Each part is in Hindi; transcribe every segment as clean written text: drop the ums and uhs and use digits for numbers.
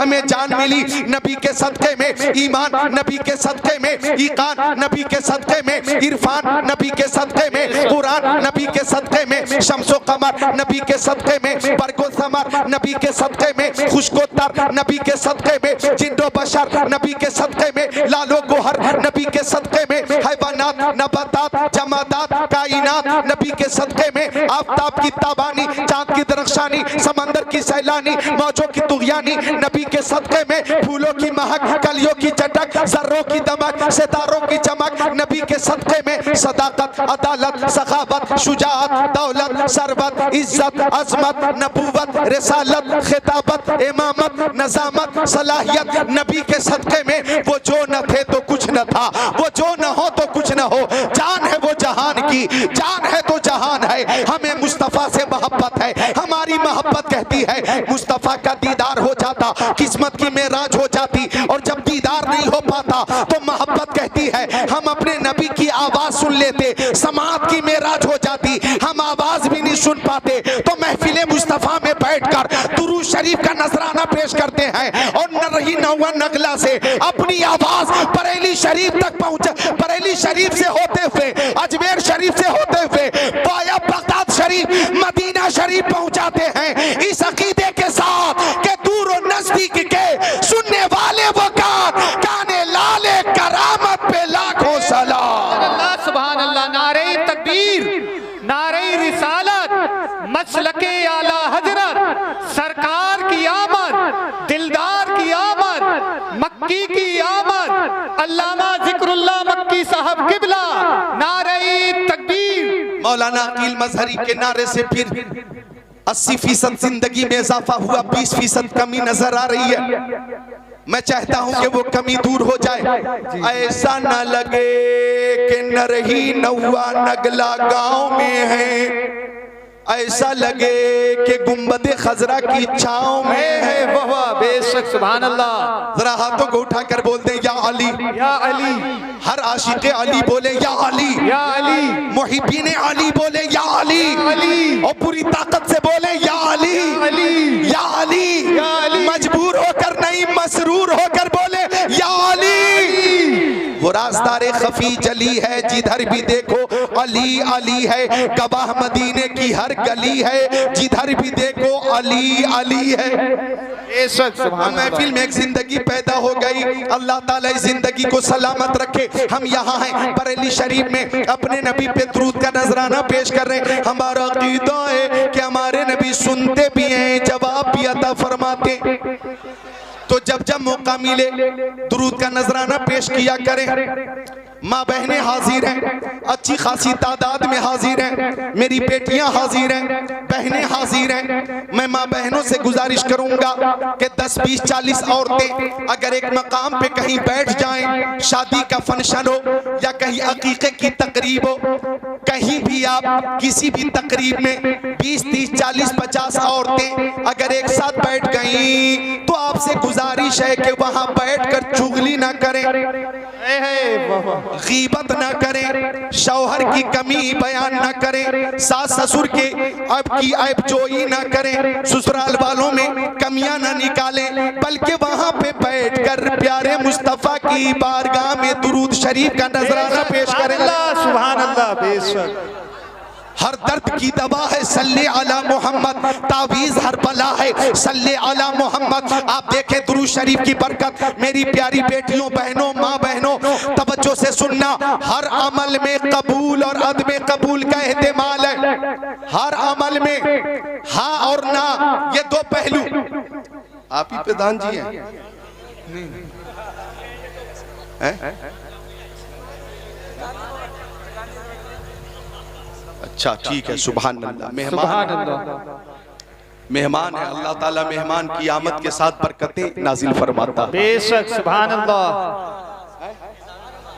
हमें जान मिली नबी के सदके में, ईमान नबी के सदके में, ईकान नबी के सदके में, इरफान नबी के सदके में, कुरान नबी के सदके में, शम्सो कमर नबी के सदके में, बरको समर नबी के सदके में, खुशकोतर नबी के सदके में, जिंदो बशर नबी के सदके में, लालो गोहर नबी के सदके में, हैवानात नबातात जमादात कायनात नबी के सदके में, आफताब की ताबानी चांद की दरख्शानी समंदर की सैलानी मौजों की तुगयानी नबी के सदके में, फूलों की महक कलियों की चटक जर्रों की दमक सितारों की चमक नबी के सदके में, सदाकत अदालत सखावत शुजाअत दौलत सरबत इज्जत अजमत नबूवत रिसालत खिताबत इमामत नजामत सलाहियत नबी के सदके में। वो जो न थे तो कुछ न था, वो जो न हो तो कुछ न हो, जान है वो जहान की, जान है तो जहान है। हमें मुस्तफ़ा से मोहब्बत है, हमारी मोहब्बत कहती है मुस्तफ़ा का दीदार हो जाता, किस्मत की मेराज हो जाती। और जब दीदार नहीं हो पाता तो मोहब्बत कहती है हम अपने नबी की आवाज सुन लेते, समात की मेराज हो जाती, हम आवाज भी नहीं सुन पाते तो महफिले मुस्तफ़ा में बैठकर दुरूद शरीफ का नजराना पेश करते हैं और न रही नौवा नगला से अपनी आवाज बरेली शरीफ तक पहुंचा, बरेली शरीफ से होते हुए अजमेर शरीफ से होते हुए बाया बगदाद शरीफ मदीना शरीफ पहुंचाते हैं इस अकीदे के साथ कि दूर और नजदीक के सुनने वाले वो काने लाले करामत पे लाखों सलाम। सुभान अल्लाह। नारे तकबीर, नारे रिसालत, मसलके आला हजरत, सरकार की आमद, दिलदार की आमद, मक्की की आमद, अल्लामा जिक्रुल्लाह मक्की साहब किबला, नारे तकबीर। मौलाना अकील मजहरी के नारे से फिर 80% जिंदगी में इजाफा हुआ, 20% कमी नजर आ रही है। मैं चाहता हूं कि वो कमी दूर हो जाए, ऐसा न लगे कि न रही नौवा नगला गांव में है, ऐसा लगे कि गुंबदे खजरा की छांव में है। वाह बेशक सुभान अल्लाह। जरा हाथों को उठाकर बोल दे या अली, या अली। हर आशिक अली बोले या अली, या अली। मुहिब्बीन अली बोले या अली, अली। और पूरी ताकत से बोले या अली, अली। या अली, या अली। मजबूर होकर नहीं मसरूर होकर बोले या अली। वो राज़दारे खफी जली है जिधर भी देखो अली अली है, गवाह मदीने की हर गली है जिधर भी देखो अली अली है। महफिल में एक जिंदगी पैदा हो गई, अल्लाह ताला इस जिंदगी को सलामत रखे। हम यहाँ हैं बरेली शरीफ में अपने नबी पे दुरूद का नजराना पेश कर रहे हैं। हमारा अकीदा है कि हमारे नबी सुनते भी हैं, जवाब भी अता फरमाते। तो जब जब मौका मिले दुरूद का नजराना पेश किया करें। माँ बहनें हाजिर हैं, अच्छी खासी तादाद में हाजिर हैं, मेरी बेटियां हाजिर हैं, बहनें हाजिर हैं। मैं माँ बहनों से गुजारिश करूंगा कि 10, 20, 40 औरतें अगर एक मकाम पे कहीं बैठ जाएं, शादी का फंक्शन हो या कहीं अकीके की तकरीब हो, कहीं भी आप किसी भी तकरीब में 20, 30, 40, 50 औरतें अगर एक साथ बैठ गई तो आपसे गुजारिश है कि वहां बैठकर चुगली ना करें, गीबत ना करें, शौहर की कमी बयान ना करें, सास ससुर के ऐब की ऐबजोई ना करें, ससुराल वालों में कमियां ना निकालें, बल्कि वहां पे बैठकर प्यारे मुस्तफा की बारगाह में दुरूद शरीफ का नजराना पेश करें। सुभान अल्लाह। बेशक हर दर्द की दवा है सल्ले अला मोहम्मद, तावीज़ हर बला है सल्ले अला मोहम्मद। आप देखें दुरूद शरीफ की बरकत। मेरी प्यारी बेटियों, बहनों, माँ बहनों, तवज्जो से सुनना। हर अमल में कबूल और अदम कबूल का एहतिमाल है। हर अमल में हाँ और ना, ये दो पहलू। आप ही प्रधान जी हैं? अच्छा ठीक है, सुभान अल्लाह। मेहमान है, अल्लाह ताला मेहमान की आमद के साथ बरकतें नाजिल फरमाता। बेशक सुभान अल्लाह।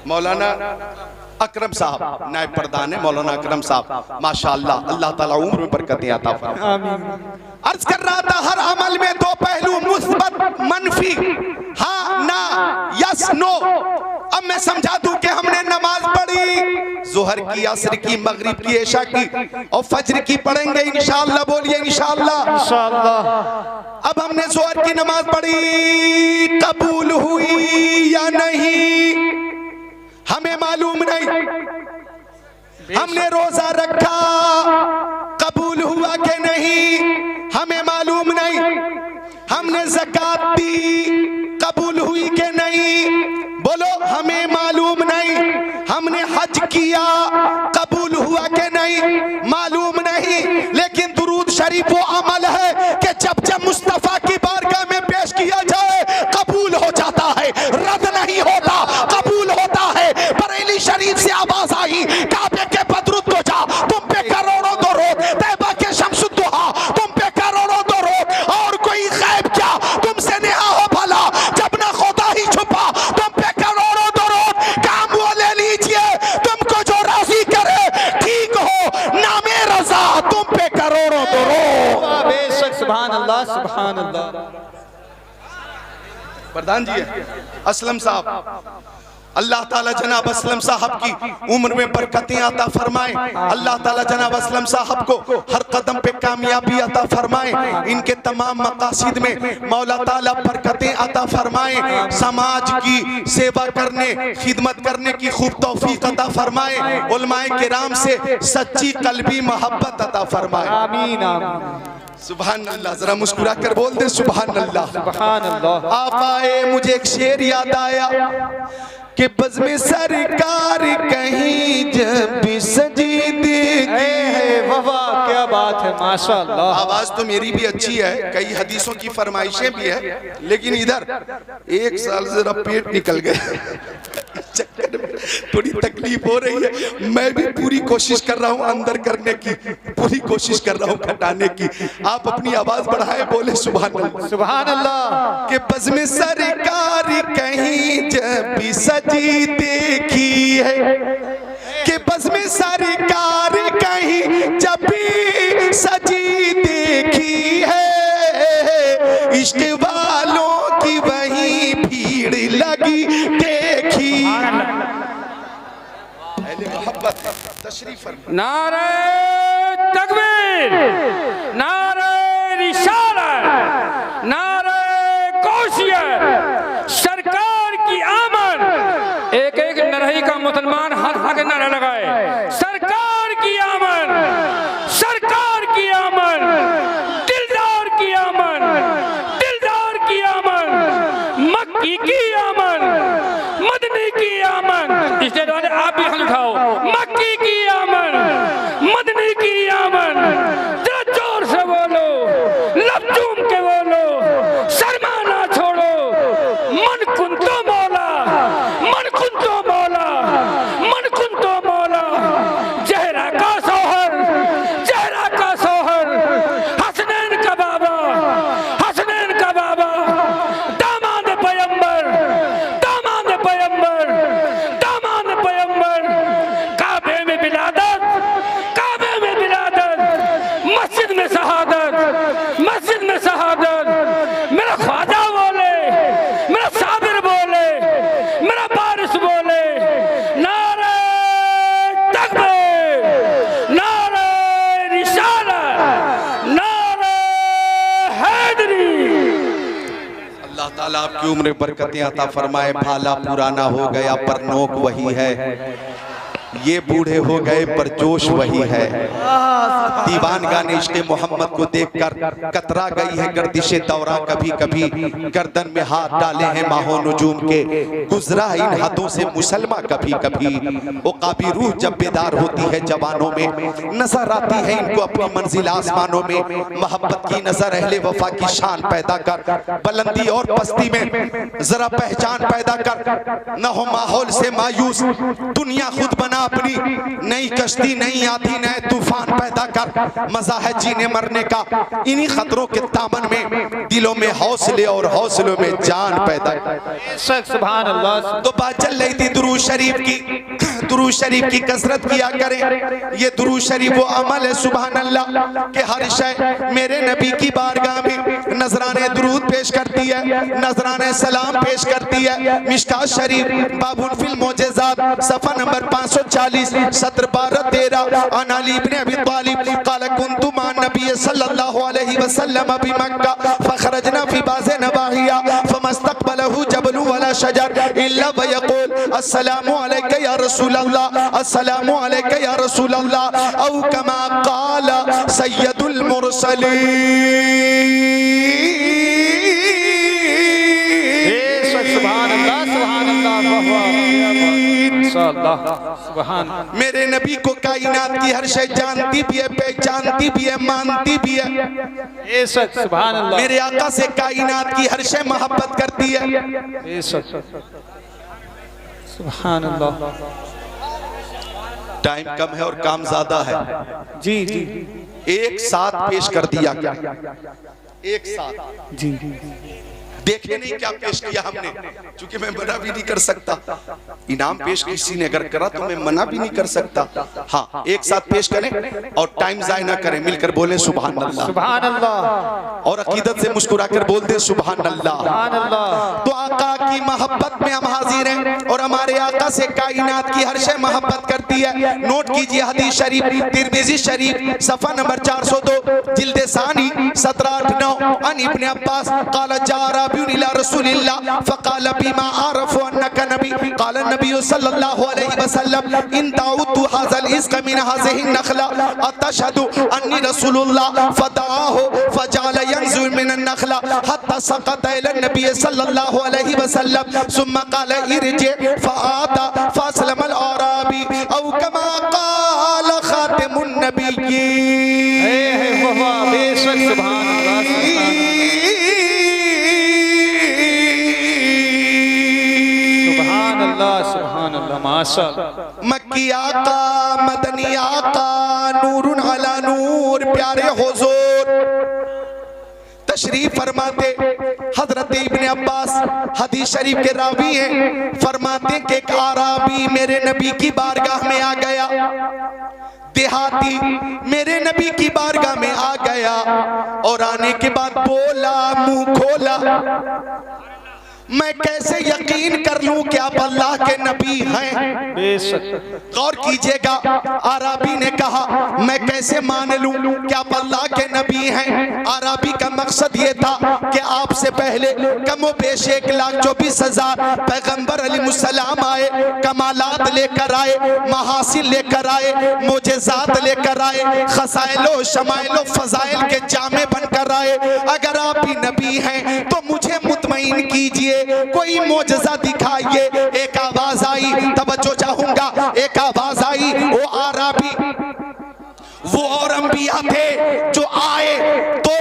मौलाना अकरम साहब नायब प्रधान है, मौलाना अकरम साहब माशाअल्लाह, अल्लाह ताला उम्र में बरकतें अता फरमाए। अर्ज कर रहा था हर अमल में दो पहलू, मुस्बत मनफी, हाँ ना, यस नो। अब मैं समझा दूं कि हमने नमाज पढ़ी, जोहर की, असर की, मगरिब की, इशा की और फज्र की पढ़ेंगे इंशाअल्लाह। बोलिए इंशाअल्लाह। इंशाअल्लाह। अब हमने जोहर की नमाज पढ़ी, कबूल हुई या नहीं हमें मालूम नहीं। हमने रोजा रखा, कबूल हुआ कि नहीं हमें मालूम नहीं। हमने ज़कात दी, कबूल हुई कि नहीं बोलो हमें मालूम नहीं। हमने हज किया, कबूल हुआ कि नहीं मालूम नहीं। लेकिन दुरूद शरीफ वो अमल है कि जब जब मुस्तफा की बारगाह में पेश किया जाए कबूल हो जाता है, रद्द नहीं होता, कबूल होता है। बरेली शरीफ से आवाज आई, काबे के बदरुद को जा, तुम पे करोड़ों दरूद, तैबा के शम्सुद्दुहा तुम पे करोड़ों दरूद, और कोई गैब क्या तुमसे नेहा हो भला, जब ना खुदा ही छुपा तुम पे करोड़ों दरूद। काम वो ले लीजिए तुमको जो राजी करे, ठीक हो नामे रजा तुम पे करोड़ों दरूद। बेशक सुभान अल्लाह, सुभान अल्लाह। प्रधान जी है असलम साहब, अल्लाह ताला जनाब असलम साहब की उम्र में बरकतें अता फरमाए। अल्लाह ताला जनाब असलम साहब को हर कदम पे कामयाबी अता फरमाए। इनके तमाम मकासिद में मौला ताला बरकतें अता फरमाए। समाज की सेवा करने, खिदमत करने की खूब तौफीक अता फरमाए। उलमाए किराम से सच्ची कल्बी मोहब्बत अता फरमाए। आमीन आमीन। सुभान अल्लाह। जरा मुस्कुरा कर बोल दे सुभान अल्लाह। सुभान अल्लाह। आप आए मुझे एक शेर याद आया कि बज़्म सरकार कहीं जब भी सजी देगी। वाह क्या बात है, माशाअल्लाह। आवाज तो मेरी भी अच्छी है, कई हदीसों की फरमाइशें भी है, लेकिन इधर एक साल जरा पेट निकल गया चक्कर में थोड़ी तकलीफ हो रही है। मैं भी पूरी कोशिश कर रहा हूँ अंदर करने की, पूरी कोशिश कर रहा हूँ घटाने की। आप अपनी आवाज बढ़ाए, बोले सुभान अल्लाह। सुभान अल्लाह। कि बज़्म सरकार कहीं जब भी सजी देखी है, कि बज़्म सरकार कहीं जब भी सजी देखी है, इश्क वालों की वही भीड़ लगी देखी। नारे तकबीर, नारे रिसालत, नारे कौसियत, सरकार की आमद। एक एक नरही का मुसलमान हाथ आगे नारा लगाए, सरकार की आमद, सरकार की आमद, दिलदार की आमद, दिलदार की आमद, मक्की की आमद, मदनी की आमद। इसलिए वाले आप भी हाथ उठाओ, मक्की की आमद, मदनी की आमद। जरा जोर से बोलो, लब चूम के बोलो, शर्मा ना छोड़ो। मन कुन तो मौला, मन कुन तो मौला, मन कुन तो मौला। जहरा का सोहर, जहरा का सोहर, हसनैन का बाबा, हसनैन का बाबा, दामाद पैगंबर, दामाद पैगंबर, दामाद पैगंबर। काबे में बिलादत, काबे में बिलादत, मस्जिद में शहादत, मस्जिद में शहादत। मेरा ख्वाजा बोले, मेरा साबिर बोले, मेरा बारिश बोले, नारे तकबीर, नारे रिसालत, नारे हैदरी। अल्लाह ताला आपकी उम्र बरकतें अता फरमाए। भाला पुराना हो गया पर नोक वही है, ये बूढ़े हो गए पर जोश वही है। दीवानगान इश्क़ मोहम्मद को देखकर कतरा गई है गर्दिशे दौरा, कभी कभी गर्दन में हाथ डाले हैं माहो नजूम के, गुजरा इन हदों से मुसलमा कभी कभी। वो काबी रूह जब बेदार होती है जवानों में, नजर आती है इनको अपनी मंजिल आसमानों में। मोहब्बत की नजर अहले वफा की शान पैदा कर, बुलंदी और पस्ती में जरा पहचान पैदा कर। न हो माहौल से मायूस, दुनिया खुद बना अपनी, नई कश्ती नई आती नए तूफान पैदा कर। मजा है जीने मरने का इन्हीं खतरों के दामन में, दिलों में हौसले और हौसलों में जान पैदा कर। सुभान अल्लाह। तो बात चल रही थी दुरूद शरीफ की। दुरूद शरीफ की कसरत किया करें। ये दुरूद शरीफ वो अमल है सुभान अल्लाह के हर शय मेरे नबी की बारगाह में नजराने दुरूद पेश करती है, नजराने सलाम पेश करती है। मिशकात शरीफ बाबुल फिल मोजेज़ात सफ़ा नंबर 500 140 सत्र 12-13 अन अली इब्न अबी तालिब क़ाल कुन्तु मा नबी सल्लल्लाहु अलैहि वसल्लम बि मक्का फखरजना फी बाज़ नवाहिया फमस्तक़बलहु जबल वला शजर इल्ला व यक़ूल अस्सलामु अलैका या रसूल अल्लाह अस्सलामु अलैका या रसूल अल्लाह औ कमा क़ाल सय्यदुल मुरसलीन। सुभान अल्लाह, सुभान अल्लाह, सुभान। मेरे नबी को कायनात की हर शय जानती भी है, पहचानती भी है, मानती भी है। सुभान अल्लाह। मेरे आका से कायनात की हर शय मोहब्बत करती है। सुभान अल्लाह। टाइम कम है और काम ज्यादा है। जी जी एक साथ पेश कर दिया क्या? एक साथ जी। देखे नहीं क्या पेश किया हमने, क्योंकि मैं मना भी नहीं कर सकता। इनाम पेश किसी ने अगर करा तो मैं मना भी नहीं कर सकता। हाँ, एक साथ पेश करें और टाइम जाय ना करें, मिलकर बोलें सुभान अल्लाह, सुभान अल्लाह, और अकीदत से मुस्कुराकर बोल दे सुभान अल्लाह। सुभान अल्लाह। तो आका की मोहब्बत में हम हाजिर हैं और हमारे आका से कायनात की हर शय मोहब्बत करती है। नोट कीजिए हदीस शरीफ तिरमिजी शरीफ सफा नंबर 402 जिल्द सानी 17-8-9 अन इब्न अब्बास क़ाल जा इला रसूलिल्लाह फ़क़ाल बिमा आरफ़ु अन्नका नबी क़ाल नबी सल्लल्लाहु अलैहि वसल्लम इन दाऊतु हाज़ल इज़्क़ मिन हाज़िहि नख़ला अतशहदु अन्नी रसूलुल्लाह फ़दआहु फ़जअल यंज़ुर मिन नख़ला हत्ता सक़त इला नबी सल्लल्लाहु अलैहि वसल्लम सुम्मा क़ाल इरजि फ़आता फ़अस्लमल आराबी औ कमा क़ाल ख़ातिमुन नबिय्यीन। बेशक सुभान अल्लाह, सुभान अल्लाह, माशाअल्लाह। मक्की आका मदनी आका नूरुन अला नूर प्यारे हुजूर तशरीफ फरमाते। हजरत इब्न अब्बास हदीस शरीफ के रावी हैं, फरमाते कि एक आराबी मेरे नबी की बारगाह में आ गया, देहाती मेरे नबी की बारगाह में आ गया और आने के बाद बोला, मुंह खोला, मैं कैसे यकीन कर लूं कि आप अल्लाह के नबी हैं? गौर कीजिएगा, आराबी ने कहा मैं कैसे मान लूं कि आप अल्लाह के नबी हैं? आराबी का मकसद ये था कि आपसे पहले कमो बेश 1,24,000 पैगंबर अलैहिस्सलाम आए, कमालात लेकर आए, महासिल लेकर आए, मोजेजात लेकर आए, खसाइलो शमाइलो फजाइल के जामे बनकर आए। अगर आप भी नबी हैं तो मुझे मुतमईन कीजिए, कोई मोजज़ा दिखाइए। एक आवाज आई, तवज्जो चाहूंगा, एक आवाज आई, वो आराबी वो और अंबिया थे जो आए तो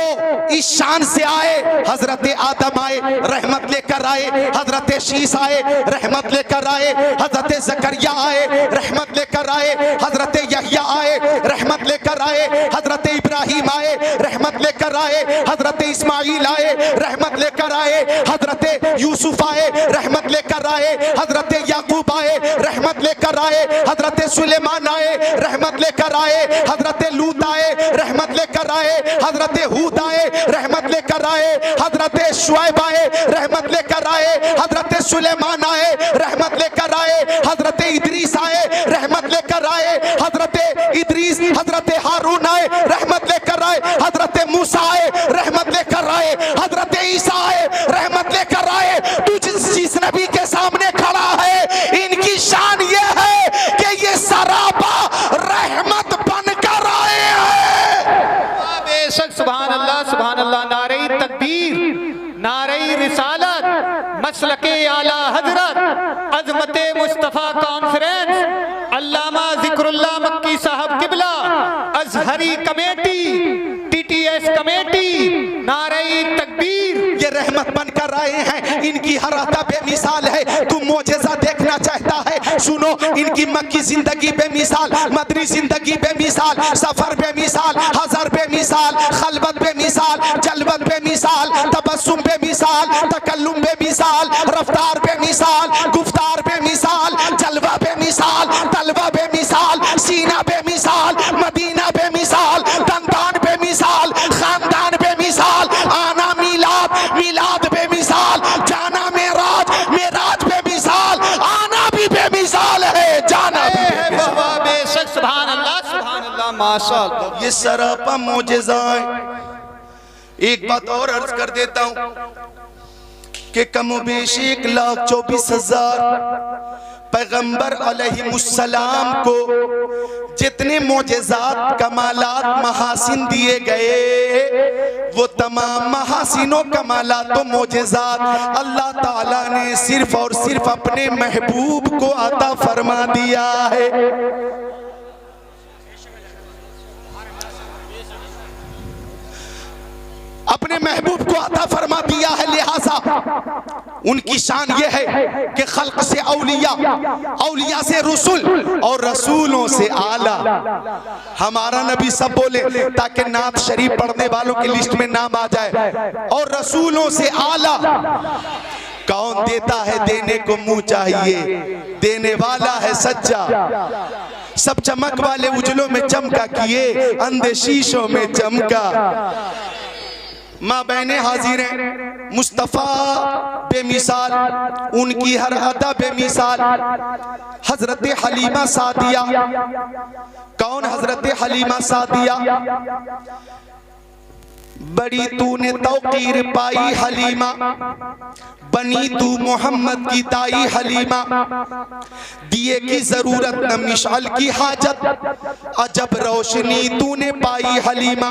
इस शान से आए, हजरत आदम आए रहमत लेकर आए, हजरत शीस आए रहमत लेकर आए, हजरत जकरिया आए रहमत लेकर आए, हजरत यहया आए रहमत लेकर आए, हजरत इब्राहिम आए रहमत लेकर आए, हजरत इस्माइल आए रहमत लेकर आए, हजरत यूसुफ आए रहमत लेकर आए, हजरत याकूब आए रहमत लेकर आए, हजरत सुलेमान आए रहमत लेकर आए, हजरत लूत आए रहमत लेकर आए, हजरत हूद आए रहमत लेकर आए, हजरत शुएब आए रहमत लेकर आए, हजरत सुलेमान आए रहमत लेकर आए, हजरत इदरीस आए रहमत लेकर आए, हजरत इदरीस हजरत हारून आए रहमत लेकर आए, हजरत मूसा आए रहमत लेकर आए, हजरत ईसा आए रहमत लेकर आए। तू जिस नबी के सामने खड़ा है, इनकी शान ये है कि ये सरापा रहमत बनकर आए हैं। बेशक सुभान अल्लाह, सुभान अल्लाह। नारे तकबीर, नारे रिसालत, मसलके आला हजरत, अजमते मुस्तफा कॉन्फ्रेंस, अल्लामा जिक्रुल्लाह मक्की साहब किबला, अजहरी कमेटी, टीटीएस कमेटी, नारे तकबीर, ये रहमत बनकर आए हैं। इनकी हर अता बेमिसाल है। तू मोजेज़ा देखना चाहता है, सुनो, इनकी मक्की जिंदगी बेमिसाल, मदनी जिंदगी बेमिसाल, सफर बेमिसाल, हज़र बेमिसाल, खलबत बेमिसाल, जलवत बेमिसाल, तबस्सुम बेमिसाल, तकल्लुम बेमिसाल, रफ्तार बेमिसाल, गुफ्तार बेमिसाल, जलवा बेमिसाल, तलवा बेमिसाल, सीना बेमिसाल, मदीना बेमिसाल, दंदान बेमिसाल, खानदान बेमिसाल, आना मिलाद, मिलाद बेमिसाल, जाना मेराज, मेराज बेमिसाल, आना भी बेमिसाल है, जाना भी बेमिसाल। माशाअल्लाह। ये सरापा मोजेज़ा है। एक बात और अर्ज कर देता हूं कि कमोबेश 1,24,000 पैगंबर अलैहिमुस्सलाम को जितने मोजेज़ात कमालात महासिन दिए गए, वो तमाम महासिनों कमालातों मोजेज़ात अल्लाह ताला ने सिर्फ और सिर्फ अपने महबूब को अता फरमा दिया है। अपने महबूब को अता फरमा दिया है, लिहाजा उनकी शान ये है कि खल्क से औलिया, औलिया से रसूल और रसूलों से आला। हमारा नबी सब बोले ताकि नात शरीफ पढ़ने वालों की लिस्ट में नाम आ जाए। और रसूलों से आला कौन देता है? देने को मुंह चाहिए, देने वाला है सच्चा। सब चमक वाले उजलों में चमका किए, अंधे शीशों में चमका। माँ बहने हाजिर हैं, मुस्तफ़ा बेमिसाल, उनकी हर अदा बेमिसाल। हजरत हलीमा सादिया, कौन हजरत हलीमा सादिया? बड़ी तूने तौकीर पाई हलीमा, बनी तू मोहम्मद की ताई हलीमा। दिए की जरूरत न मिशाल की हाजत, अजब रोशनी तूने पाई हलीमा।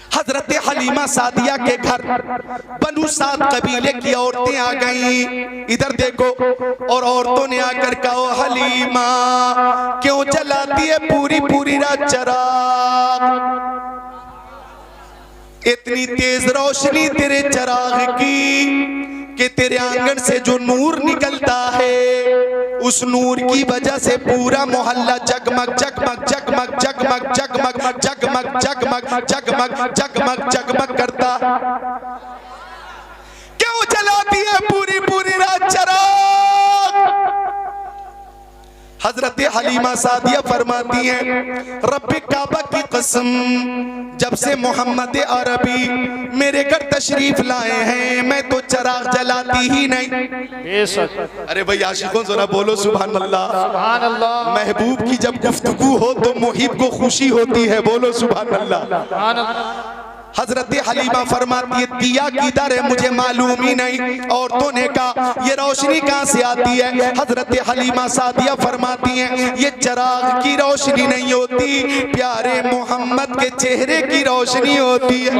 हजरत हलीमा सादिया के घर बनु साद कबीले की औरतें आ गईं। इधर देखो, और औरतों ने आकर कहा, हलीमा क्यों जलाती है पूरी पूरी रात चराग? इतनी तेज रोशनी तेरे चराग की कि तेरे आंगन से जो नूर निकलता है, उस नूर की वजह से पूरा मोहल्ला जगमग जगमग जगमग जगमग जगमग जगमग जगमग जगमग जगमग जगमग करता। क्यों जलाती है पूरी पूरी रात चराग? हजरत हलीमा सादिया फरमाती हैं, रब्बे काबा की कसम, जब से मोहम्मद अरबी मेरे घर तशरीफ लाए हैं, मैं तो चराग जलाती ही नहीं। अरे भाई आशिकों जरा बोलो सुभान अल्लाह। सुभान अल्लाह। महबूब की जब गुफ्तगू हो तो मुहिब को खुशी होती है, बोलो सुभान अल्लाह। सुभान अल्लाह। हजरत हलीमा फरमाती है, दिया किधर है मुझे मालूम ही नहीं। औरतों ने कहा, ये रोशनी कहाँ से आती है? हजरत हलीमा सादिया फरमाती हैं, ये चराग की रोशनी नहीं होती, प्यारे मोहम्मद के चेहरे की रोशनी होती है।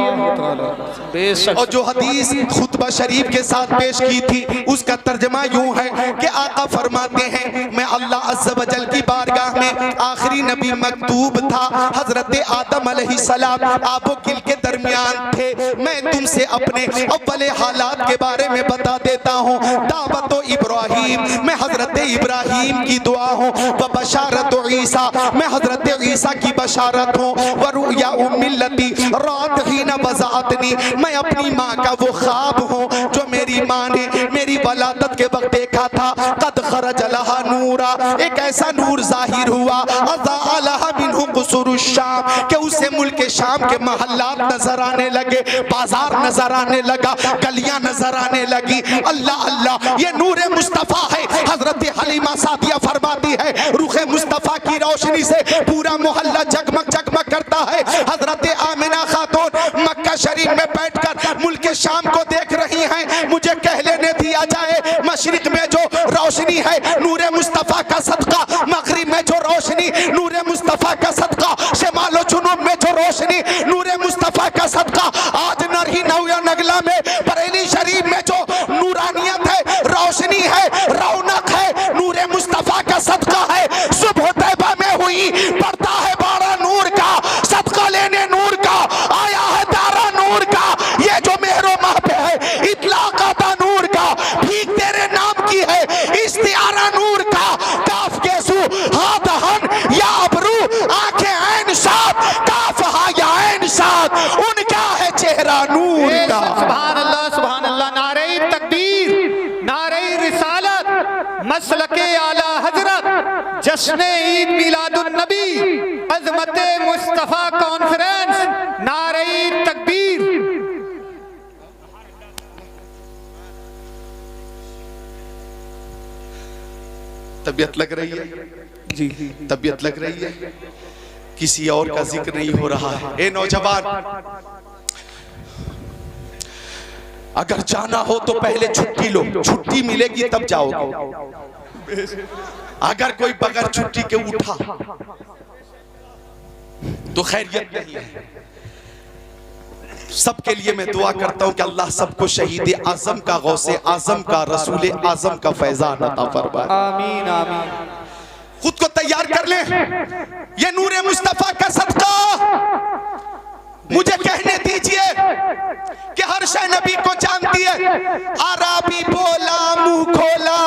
और जो हदीस खुतबा शरीफ के साथ पेश की थी, उसका तर्जमा यूं है कि आका फरमाते हैं, मैं अल्लाह अज़्ज़ व जल की बारगाह में आखिरी नबी मकतूब था। हजरत आदम अलैहिस्सलाम आबो किल के दरमियान थे। मैं तुमसे अपने अव्वले हालात के बारे में बता देता हूँ। दावत इब्राहीम, मैं हजरत इब्राहीम की दुआ हूँ। व बशारत ईसा, मैं हजरत ईसा की बशारत हूँ। व रुया उम्मिलती रात ही न वज़ातनी, मैं अपनी माँ का वो ख्वाब हूँ जो मेरी माँ ने मेरी वलादत के वक्त देखा था। कद खरज लहा नूरा, एक ऐसा नूर जाहिर हुआ, अज़ा लहा मिन्हु कुसूरुश शाम, कि उसे मुल्क शाम के महल्लात नजर आने लगे, बाजार नजर आने लगा, गलियां नजर आने लगी। अल्लाह अल्लाह, ये नूरे मुस्तफा है। हजरत हलीमा सादिया फरमाती है, रुखे मुस्तफा की रोशनी से पूरा मोहल्ला जगमग जगमग करता है। हजरत आमिना खातून मक्का शरीफ में बैठकर मुल्क शाम को देख रही हैं। मुझे कह लेने दिया जाए, मशरिक में जो रोशनी है नूरे मुस्तफा का सदका, मगरिब में जो रोशनी नूरे मुस्तफा का सदका, शिमाल और जुनूब में जो रोशनी नूरे मुस्तफा का सदका, आज नरही नौया नगला में बरेली शरीफ में जो नूरानियत है, रोशनी है, रौनक है, नूरे मुस्तफा का सदका है। सुबह तैबा में हुई, पड़ता है बारा नूर का, सदका लेने नूर का, आया है दारा नूर का। ये जो मेहरो माह पे है, इतलाक आता नूर का, भीख तेरे नाम की है, इस्तिआरा नूर का। काफ के सू हाथ हन या अबरू, आंखें ऐन साथ, काफ हा या ऐन साथ, उनका है चेहरा नूर का। सुभान अल्लाह, सुभान अल्लाह। नारे तकबीर, नारे रिसालत, मसलके आला हजरत, जश्न ईद मिलादुन नबी, अज़मत मुस्तफा कॉन्फ्रेंस, नारे तकबीर। तबीयत लग रही है जी, तबीयत लग रही है। किसी और का जिक्र नहीं हो रहा है। ए नौजवान, अगर जाना हो तो पहले छुट्टी लो, छुट्टी मिलेगी तब जाओगे। अगर कोई बगैर छुट्टी के उठा तो खैरियत नहीं है। सबके लिए मैं दुआ करता हूं कि अल्लाह सबको शहीद आजम का, गौसे आजम का, रसूल आजम का फैजान अता फरमाए। आमीन आमीन। खुद को तैयार कर ले, ये नूरे मुस्तफा का सदका। मुझे कहने दीजिए कि हर शय नबी को जानती है। आराबी बोला मुंह खोला,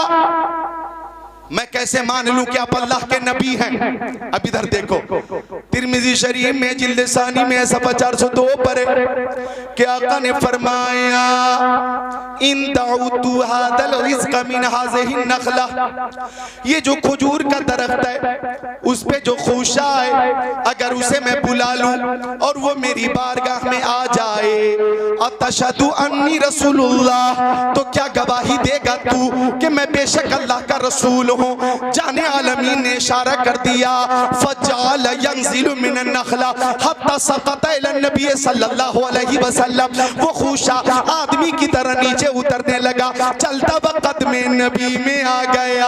मैं कैसे मान लूं कि आप अल्लाह के नबी हैं। अब इधर देखो, तिरमिजी शरीफ में जिल्द सानी में 402 पर कि आका ने फरमाया इन दाउतु हादल रिज़्क़ मिन हाज़िही नख़ला, ये जो खजूर का दरख्त है उस पे जो खुशा है, अगर उसे मैं बुला लूं और वो मेरी बारगाह में आ जाए, अतशहदु अन्नी रसूलुल्लाह, तो क्या गवाही देगा तू कि मैं बेशक अल्लाह का रसूल हूं। जाने आलमीन ने इशारा कर दिया, फजाल यंजिलु मिनन नखला हत्ता सक़त इला नबी सल्लल्लाहु अलैहि वसल्लम, वो खुशा आदमी की तरह नीचे उतरने लगा, चलता वक्त में नबी में आ गया।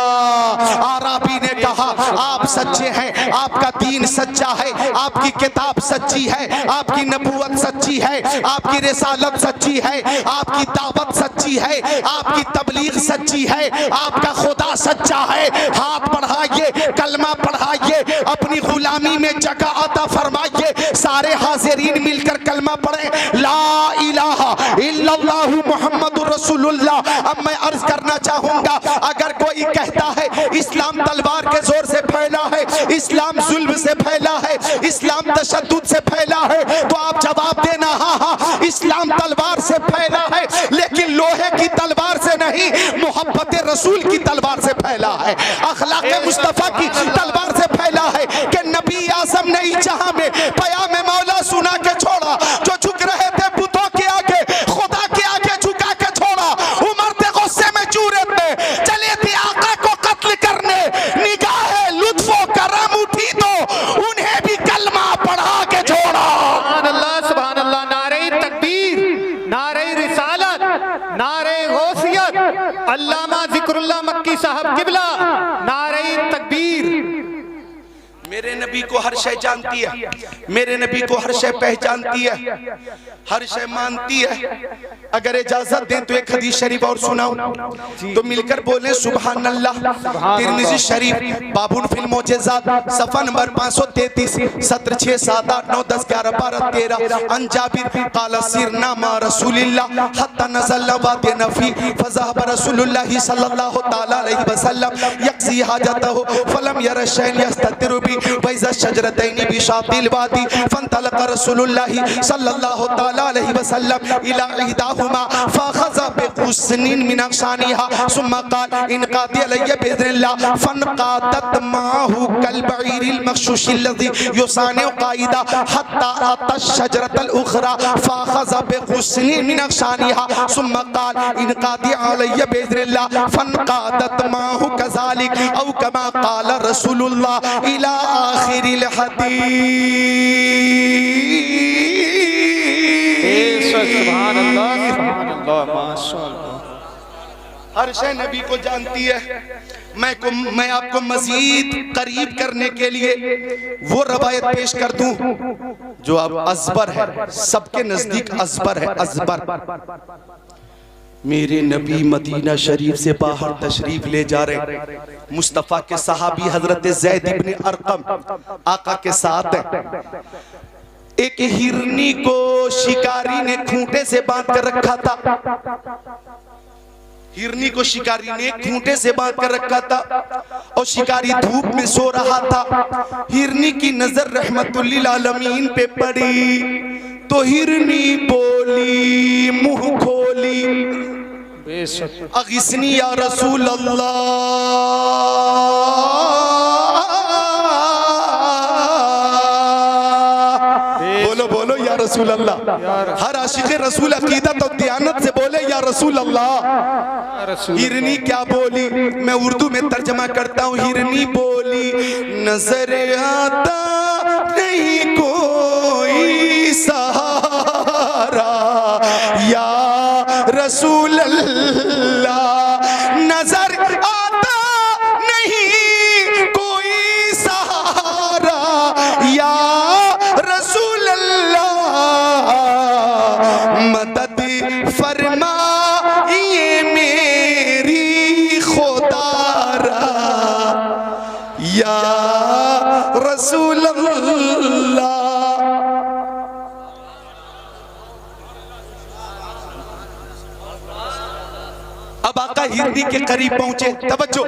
आराबी ने कहा आप सच्चे हैं, आपका दीन सच्चा है, आपकी किताब सच्ची है, आपकी नबूवत सच्ची है, आपकी रिसालत सच्ची है, आपकी दावत सच्ची है, आपकी तबलीग सच्ची है, आपका खुदा सच्चा है। हाथ बढ़ाइए, कलमा पढ़ाइए, अपनी गुलामी में जगह अता फरमाइए। सारे हाजिरीन मिलकर कलमा पढ़ें, ला इलाहा इल्लल्लाहु मुहम्मदुर रसूलुल्लाह। अब मैं अर्ज करना चाहूंगा, अगर कोई कहता है इस्लाम तलवार के जोर से फैला है, इस्लाम जुल्म से फैला है, इस्लाम तशद्दुद से फैला है, तो आप जवाब देना हाँ हाँ इस्लाम तलवार से फैला है, लेकिन लोहे की तलवार से नहीं, मोहब्बत रसूल की तलवार से फैला है, अखलाक मुस्तफा की तलवार से फैला है। कि नबी आज़म ने जहां में पयाम मौला सुना के छोड़ा, जो झुक रहे थे बुतों के आगे, खुदा के आगे झुका के छोड़ा। उमर थे गुस्से में चूरे थे, चले थे आका को कत्ल करने, निगाहे लुत्फो करम उठी तो उन्हें भी कलमा पढ़ा के छोड़ा। सुभान अल्लाह, सुभान अल्लाह। नारे तकबीर, नारे रिसालत, नारे गौसियत, अल्लामा जिक्रुल्लाह मक्की साहब किबला, नारे तकबीर। मेरे नबी को हर शय जानती है, मेरे नबी को हर शय पहचानती है, हर शय मानती है। अगर इजाजत दें तो एक हदीस शरीफ और सुनाऊं तो मिलकर बोले सुभान अल्लाह। तिरमिजी शरीफ बाबुन फिल मोजेज़ात सफ़ा नंबर 533, सत्र 6 7 8 9 10 11 12 13। अन जाबिर क़ाल सिरना मा रसूलिल्लाह हत्ता नज़ल वादी नफ़ी फ़ज़हब रसूलुल्लाह सल्लल्लाहु तआला अलैहि वसल्लम यक़ज़ी हाजतहु फ़लम यरा शैअन यस्ततिरु बि वैज़ा शजरतैनि बिशातिल वादी फ़न्तलक़ रसूलुल्लाह सल्लल्लाहु तआला अलैहि वसल्लम इला इहदाहुमा फ़अख़ज़ बिग़ुस्निन मिन अग़सानिहा सुम्मा क़ाल इनक़ादी अलैया बिइज़्निल्लाह फ़नक़ादत माहु कल बईरिल मग़शूशिल लज़ी युसानिउ क़ाइदा हत्ता अता शजरतल उख़रा फ़अख़ज़ बिग़ुस्निन मिन अग़सानिहा सुम्मा क़ाल इनक़ादी अलैया बिइज़्निल्लाह फ़नक़ादत माहु कज़ालिक औ कमा क़ाल रसूलुल्लाह इला आखिरिल हदीस। सुभान अल्लाह, सुभान अल्लाह, माशाअल्लाह। हर शय नबी को जानती है। मैं आपको मजीद करीब करने के लिए वो रवायत पेश कर दूं जो अब अजबर है, सबके नजदीक अजबर है। अजबर मेरे नबी मदीना शरीफ से बाहर तशरीफ ले जा रहे, मुस्तफ़ा के सहाबी हजरत ज़ैद इब्न अरक़म आका के साथ है। एक हिरनी को शिकारी ने खूंटे से बांध कर रखा था, हिरनी को शिकारी ने खूंटे से बांध कर रखा था और शिकारी धूप में सो रहा था। हिरनी की नजर रहमतुल्लिल आलमीन पे पड़ी तो हिरनी बोली मुंह खोली, अगिस्नी या रसूल अल्लाह, बोलो बोलो या रसूल अल्लाह। हर आशिक रसूल अकीदत और दियानत से बोले या रसूल अल्लाह। हिरनी क्या बोली, मैं उर्दू में तर्जमा करता हूँ। हिरनी बोली नजर आता नहीं कोई सहारा या रसूल अल्लाह, नजर आता नहीं कोई सहारा या रसूल अल्लाह, मदद फरमाइए मेरी खुदारा या रसूल अल्लाह। अब आका हिरनी के करीब पहुंचे, तवज्जो,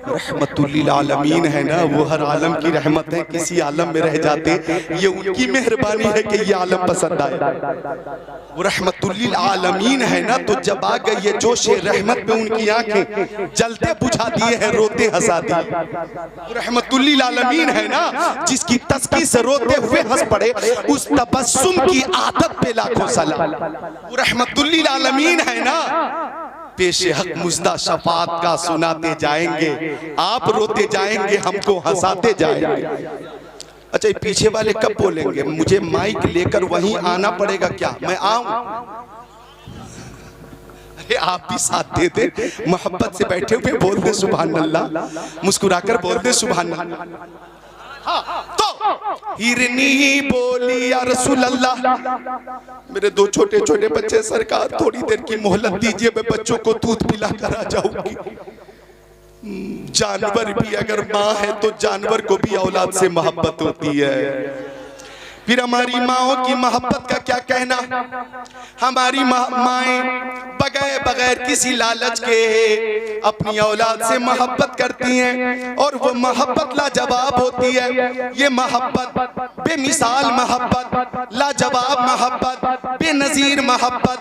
रहमतुल्लिल आलमीन है ना, वो हर आलम की रहमत है, किसी आलम में रह जाते ये उनकी मेहरबानी है कि ये आलम पसंद आए। वो रहमतुल्लिल आलमीन है ना, तो जब आ गई ये जोश रहमत में उनकी आंखें जलते बुझा दिए हैं, रोते हंसा दिए। वो रहमतुल्लिल आलमीन है ना, जिसकी तस्की से रोते हुए हंस पड़े, उस तबस्सुम की आदत पे लाखों सलाम। वो रहमतुल्लिल आलमीन है ना, पेशे हक मुज्दा शफात का सुनाते जाएंगे, आप रोते जाएंगे, हमको हंसाते जाएंगे। अच्छा, पीछे वाले कब बोलेंगे? मुझे माइक लेकर वहीं आना पड़ेगा क्या? मैं आऊं? अरे आप भी साथ दे दे, मोहब्बत से बैठे हुए बोल दे सुभान अल्लाह, मुस्कुराकर बोल दे सुभान अल्लाह। तो हिरनी बोली या रसूल अल्लाह, मेरे दो छोटे छोटे बच्चे, सरकार थोड़ी देर की मोहलत दीजिए, मैं बच्चों को दूध पिला कर आ जाऊंगी। जानवर भी अगर माँ है तो जानवर को भी औलाद से मोहब्बत होती है। फिर हमारी माओं की मोहब्बत का क्या कहना? हमारी माएं बगैर किसी लालच के अपनी औलाद से मोहब्बत करती हैं, और वो मोहब्बत लाजवाब होती है। ये मोहब्बत बेमिसाल मोहब्बत, लाजवाब मोहब्बत, बेनजीर मोहब्बत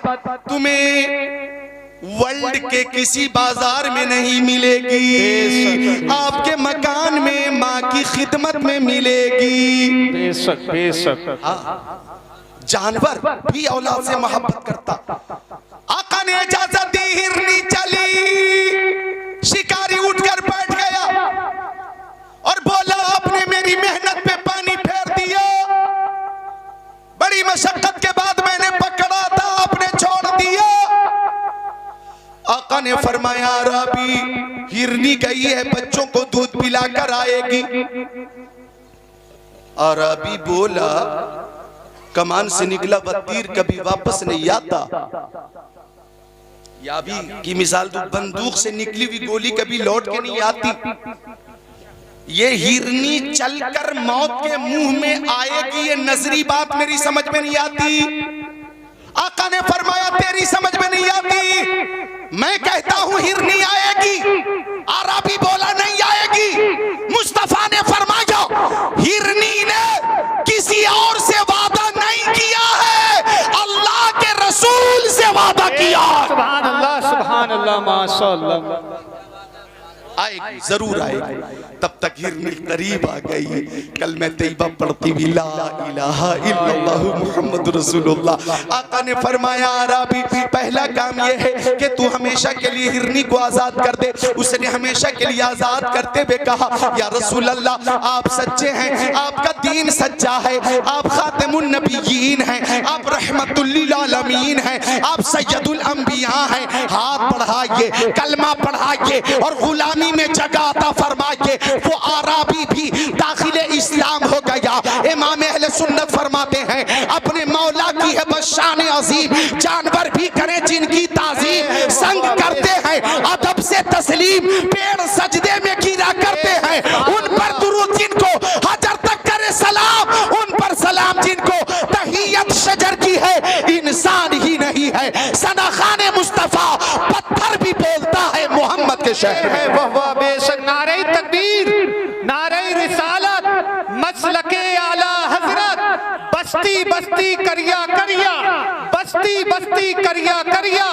तुम्हें वर्ल्ड के किसी बाजार में नहीं मिलेगी, आपके मकान में माँ की खिदमत में मिलेगी। बेशक बेशक। जानवर भी औलाद से मोहब्बत करता। आका ने इजाजत दी, हिरनी चली, शिकारी उठकर बैठ गया और बोला, आपने मेरी मेहनत पे पानी फेर दिया, बड़ी मशक्कत के बाद मैंने पकड़ा था, आपने छोड़ दिया। आका ने फरमाया, राबी हिरनी गई है, बच्चों को दूध पिलाकर आएगी। अरबी बोला, कमान से निकला तीर कभी वापस नहीं आता। या भी की मिसाल तो बंदूक से निकली हुई गोली कभी लौट के नहीं आती। ये हिरनी चलकर मौत के मुंह में आएगी, ये नजरी बात मेरी समझ में नहीं आती। आका ने फरमाया, तेरी समझ में नहीं आती, मैं कहता हूं हिरनी आएगी। अरबी बोला, नहीं आएगी। मुस्तफा ने फरमाया, हिरनी ने किसी और से वादा नहीं किया है, अल्लाह के रसूल से वादा किया। सुभान अल्लाह माशाअल्लाह। आएगी, जरूर आएगी। तब तक हिरनी करीब आ गई। कल मैं तैयबा पढ़ती हुई ला इलाहा इल्लल्लाह मुहम्मद रसूलुल्लाह। आका ने फरमाया, अरबी पहला काम ये है कि तू हमेशा के लिए हिरनी को आजाद कर दे। उसने हमेशा के लिए आजाद करते हुए कहा, या रसूल अल्लाह, आप सच्चे हैं, आपका दीन सच्चा है, आप खातिमुन नबिय्यीन हैं, आप रहमतुल्लिल आलमीन हैं, आप सय्यदुल अंबिया हैं। हाथ बढ़ाइए, कलमा पढ़ाइए और गुलामी में जगह अता फरमाइए। वो आराबी भी दाखिले इस्लाम हो गया। इमाम अहले सुन्नत फरमाते हैं, अपने मौला की है बस शान अजीम, जानवर भी करें जिनकी ताजीम, संग करते हैं अदब से तस्लीम, पेड़ सजदे में गिरा करते हैं, उन पर दुरूद जिनको हजर तक करे सलाम, उन पर सलाम जिनको तहियत शजर की है, इंसान ही नहीं है। सना खाने मुस्तफा पत्थर भी बोलता है मोहम्मद के शहर है। वह बेशक। नारे तकबीर, नारे रिसालत, मसलके आला हजरत, बस्ती बस्ती करिया करिया, बस्ती बस्ती करिया करिया,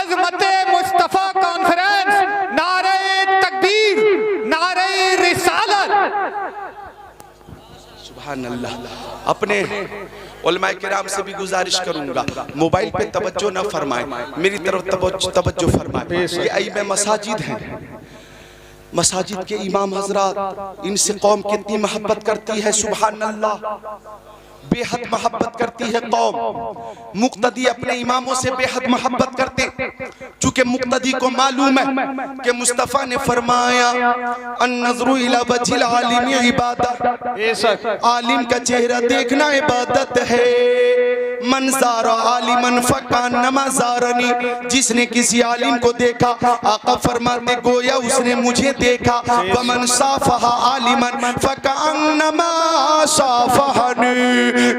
अजमते मुस्तफा कॉन्फ्रेंस, नारे तकबीर, नारे रिसालत। सुभान अल्लाह। अपने उलमाए किराम से भी गुजारिश करूंगा, मोबाइल पे तवज्जो न फरमाएं, मेरी तरफ तवज्जो फरमाएं। ये अइमे मसाजिद हैं, मसाजिद के इमाम हजरात, इनसे कौम कितनी मोहब्बत करती है, सुभान अल्लाह, बेहद मोहब्बत करती है कौम। मुक्तदी अपने इमामों से बेहद मोहब्बत करते, चूंकि मुक्तदी को मालूम है कि मुस्तफ़ा ने फरमाया अन्नज़्रु इला वज्हिल आलिम इबादत, आलिम का चेहरा देखना इबादत है। मन ज़ारा आलिमन फ़कान्नमा ज़ारनी, जिसने किसी आलिम को देखा, आका फरमाते गोया उसने मुझे देखा। वमन साफ़हा आलिमन फ़कान्नमा साफ़हनी,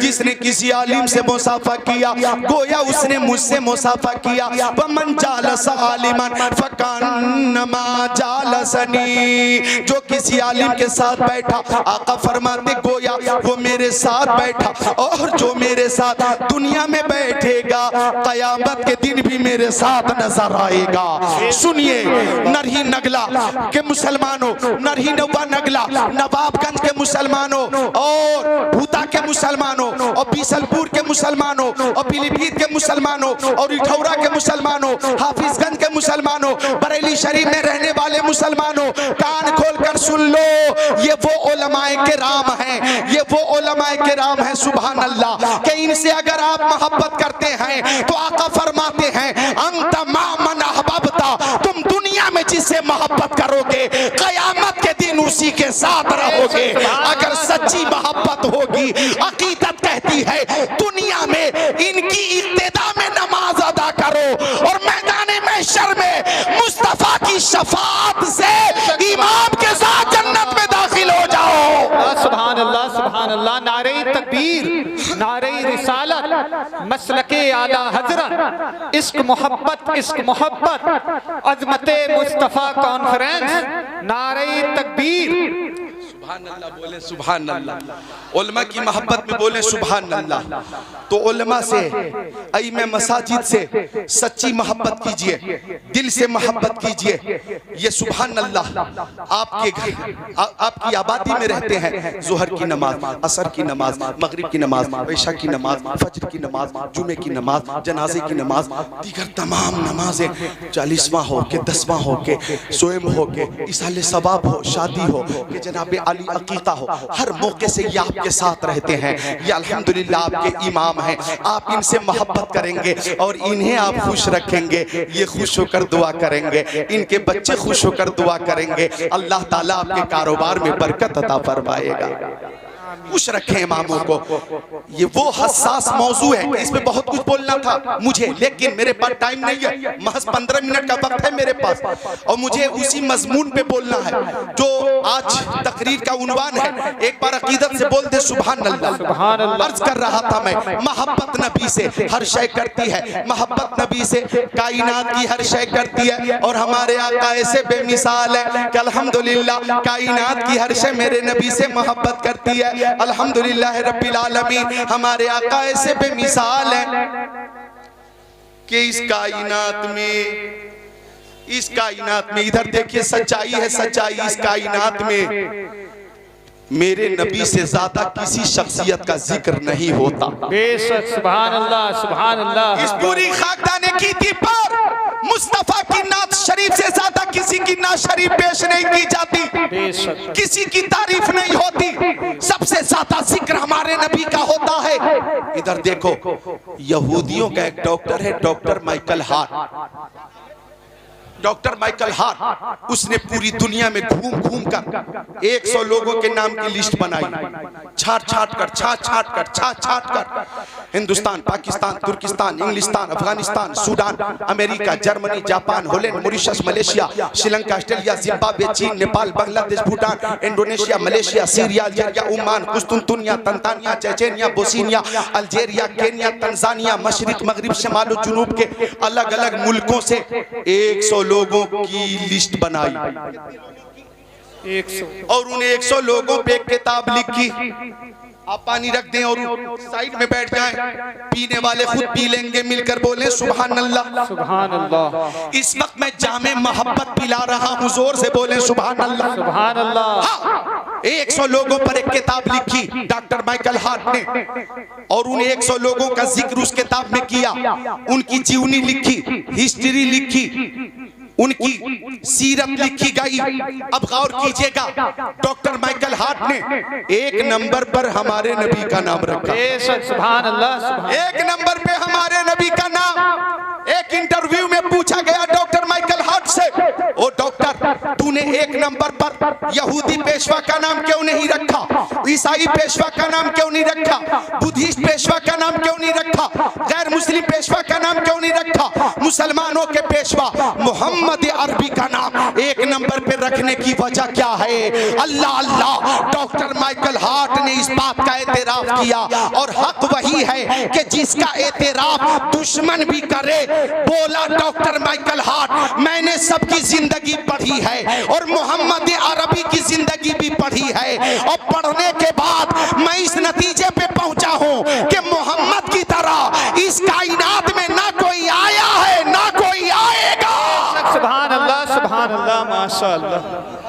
जिसने किसी आलिम से मुसाफा किया गोया उसने मुझसे मुसाफा किया। वमन जालस आलिमन फ़कान्नमा जालसनी, जो किसी आलिम के साथ बैठा, आका फरमाते गोया वो मेरे साथ बैठा। और जो मेरे साथ दुनिया में बैठेगा कयामत के दिन भी मेरे साथ नजर आएगा। सुनिए, नरही नगला के मुसलमानों, नरही नवा नगला, नवाबगंज के मुसलमानों, और भूता के मुसलमानों, और बीसलपुर के मुसलमानों, और पीलीभीत के मुसलमानों, और इठौरा के मुसलमानों, हाफिजगंज के मुसलमानों, बरेली शरीफ में रहने वाले मुसलमानों, कान खोलकर सुन लो, ये वो उलमाए किराम हैं, ये वो उलमाए किराम हैं, सुभान अल्लाह, कि इनसे अगर आप मोहब्बत करते हैं तो आका फरमाते हैं अंत मामन अहबब्ता, तुम दुनिया में जिससे मोहब्बत करोगे कयामत के दिन उसी के साथ रहोगे। अगर सच्ची मोहब्बत होगी, अकीदत कहती है दुनिया में इनकी इब्तिदा में नमाज अदा करो और मैदान महशर में मुस्तफा की शफाअत से इमाम के साथ जन्नत में दाखिल हो जाओ। सुभान अल्लाह, सुभान अल्लाह। नारे तकबीर, नारे रिसालत, मसलके आला हजरत, इश्क मोहब्बत, इश्क मोहब्बत, अजमते मुस्तफा कॉन्फ्रेंस, नारे तकबीर। सुभान अल्लाह बोले, सुभान अल्लाह। उलमा की मोहब्बत में बोले सुभान अल्लाह। तो उलमा से, अइमे मसाजिद से सच्ची मोहब्बत कीजिए, दिल से मोहब्बत कीजिए। ये सुभान अल्लाह आपके घर, आपकी आबादी में रहते हैं, जोहर की नमाज, असर की नमाज, मगरिब की नमाज, इशा की नमाज, फजर की नमाज, जुमे की नमाज, जनाजे की नमाज, दीगर तमाम नमाजें, 40वां हो के 10वां हो के सोएम हो के इसाले सवाब हो, शादी हो कि जनाब अली अकीका हो, हर मौके से ये आपके साथ रहते हैं। ये अल्हम्दुलिल्लाह आपके इमाम हैं। आप इनसे मोहब्बत करेंगे और इन्हें आप खुश रखेंगे, ये खुश होकर दुआ करेंगे, इनके बच्चे खुश होकर दुआ करेंगे, अल्लाह ताला आपके कारोबार में बरकत अता फरमाएगा। खुश रखें इमामों को। ये वो हसास मौजू है, इसमें बहुत कुछ बोलना था मुझे, लेकिन मेरे पास टाइम नहीं है, महज 15 मिनट का वक्त है मेरे पास, और मुझे उसी मजमून पे बोलना है जो आज तकरीर का उन्वान है। एक बार अकीदत से बोल दे सुभान अल्लाह। अर्ज कर रहा था मैं, मोहब्बत नबी से हर शय करती है, मोहब्बत नबी से कायनात की हर शय करती है, और हमारे आका ऐसे बेमिसाल है कि अल्हम्दुलिल्लाह कायनात की हर शय मेरे नबी से मोहब्बत करती है। अल्हम्दुलिल्लाह रब्बिल आलमीन, हमारे आका ऐसे बेमिसाल हैं कि इस कायनात में इधर देखिए सच्चाई है, सच्चाई इस कायनात में मेरे नबी से ज्यादा किसी शख्सियत का जिक्र नहीं होता। बेशक, सुभान अल्लाह, सुभान अल्लाह। इस पूरी खाकदाने की थी पर मुस्तफा की नात शरीफ से ज्यादा किसी की नात शरीफ पेश नहीं की जाती, बेशक, किसी की तारीफ नहीं होती, सबसे ज्यादा जिक्र हमारे नबी का होता है। इधर देखो, यहूदियों का एक डॉक्टर है, doctor Michael Hart. Doctor Michael Hart, उसने पूरी दुनिया में घूम घूम कर 100 लोगों के नाम की लिस्ट बनाई, छाट छाट कर हिंदुस्तान, पाकिस्तान, तुर्किस्तान, इंग्लिस्तान, Afghanistan, Sudan, America, Germany, Japan, Holland, Mauritius, Malaysia, Sri Lanka, Australia, Zimbabwe, चीन, Nepal, Bangladesh, Bhutan, Indonesia, Malaysia, Syria, Algeria, Oman, कुस्तुनतुनिया, Tanzania, Chechnya, Bosnia, Algeria, Kenya, Tanzania, मशरिक, मगरिब, शमाल और जुनूब के अलग अलग मुल्कों से 100 लोगों की लिस्ट बनाई, 100, और उन 100 लोगों पे एक किताब लिखी। आप पानी रख दें और साइड में बैठ जाएं, पीने वाले खुद पी लेंगे, मिलकर बोले सुभान अल्लाह, सुभान अल्लाह। इस वक्त मैं जामे मोहब्बत पिला रहा हूँ, जोर से बोले सुभान अल्लाह, सुभान अल्लाह। हाँ, 100 लोगों पर एक किताब लिखी डॉक्टर माइकल हार्ट ने, और उन 100 लोगों का जिक्र उस किताब में किया, उनकी जीवनी लिखी, हिस्ट्री लिखी, उनकी सीरत लिखी गई। अब गौर कीजिएगा, डॉक्टर माइकल हार्ट ने एक नंबर पर हमारे नबी का नाम रखा। सुभान अल्लाह, सुभान। एक नंबर पे हमारे नबी का नाम। एक इंटरव्यू में पूछा गया डॉक्टर माइकल हार्ट से, ओ डॉक्टर, तूने एक नंबर पर यहूदी पेशवा का नाम क्यों नहीं रखा, ईसाई पेशवा का नाम क्यों नहीं रखा, बुद्धिस्ट पेशवा का नाम क्यों नहीं रखा, गैर मुस्लिम पेशवा का नाम क्यों नहीं रखा, मुसलमानों के पेशवा मोहम्मद अरबी का नाम एक नंबर पे रखने की वजह क्या है? अल्लाह अल्लाह, डॉक्टर माइकल हार्ट ने इस बात का एतराफ किया, और हक वही है कि जिसका एतराफ दुश्मन भी करे। बोला डॉक्टर माइकल हार्ट, मैंने सबकी जिंदगी पढ़ी है और मोहम्मद अरबी की जिंदगी भी पढ़ी है, और पढ़ने के बाद मैं इस नतीजे पे पहुंचा हूं कि मोहम्मद की तरह इस कायनात में ना कोई आया है ना कोई आएगा। सुभान अल्लाह, माशाअल्लाह।